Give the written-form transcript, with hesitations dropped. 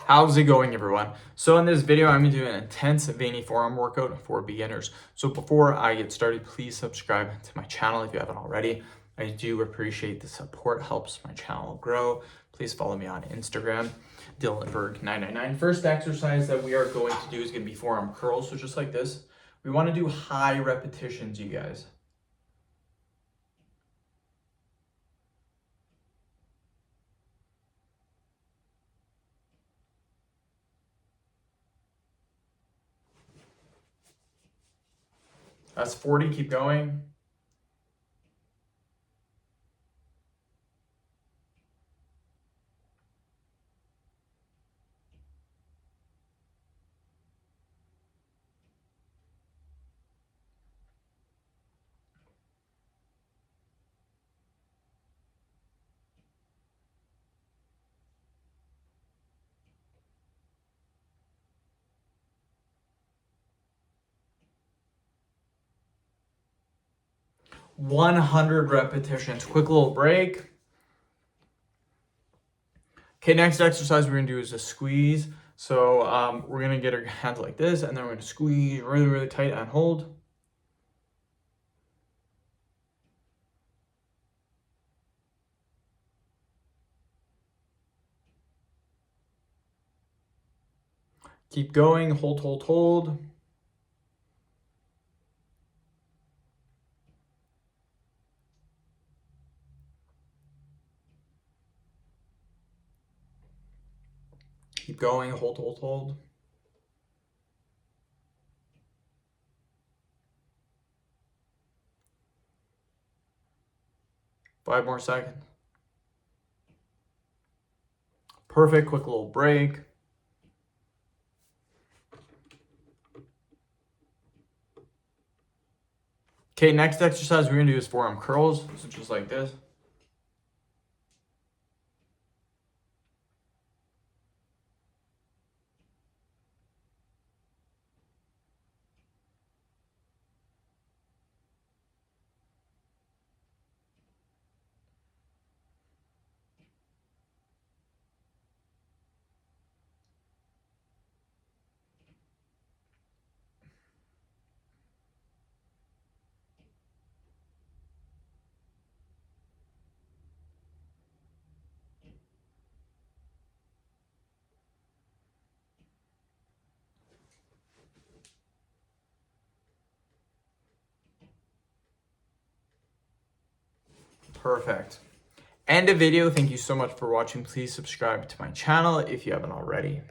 How's it going, everyone? So in this video, I'm going to do an intense veiny forearm workout for beginners. So before I get started, please subscribe to my channel if you haven't already. I do appreciate the support, helps my channel grow. Please follow me on Instagram, DylanBerg999. First exercise that we are going to do is going to be forearm curls. So just like this, we want to do high repetitions, you guys. That's 40, keep going. "100 repetitions." Quick little break. Okay, next exercise we're gonna do is a squeeze. So we're gonna get our hands like this, and then we're gonna squeeze really, really tight and hold. Keep going, hold, hold, hold. Keep going, hold, hold, hold. Five more seconds. Perfect, quick little break. Okay, next exercise we're gonna do is forearm curls. So just like this. Perfect. End of video. Thank you so much for watching. Please subscribe to my channel if you haven't already.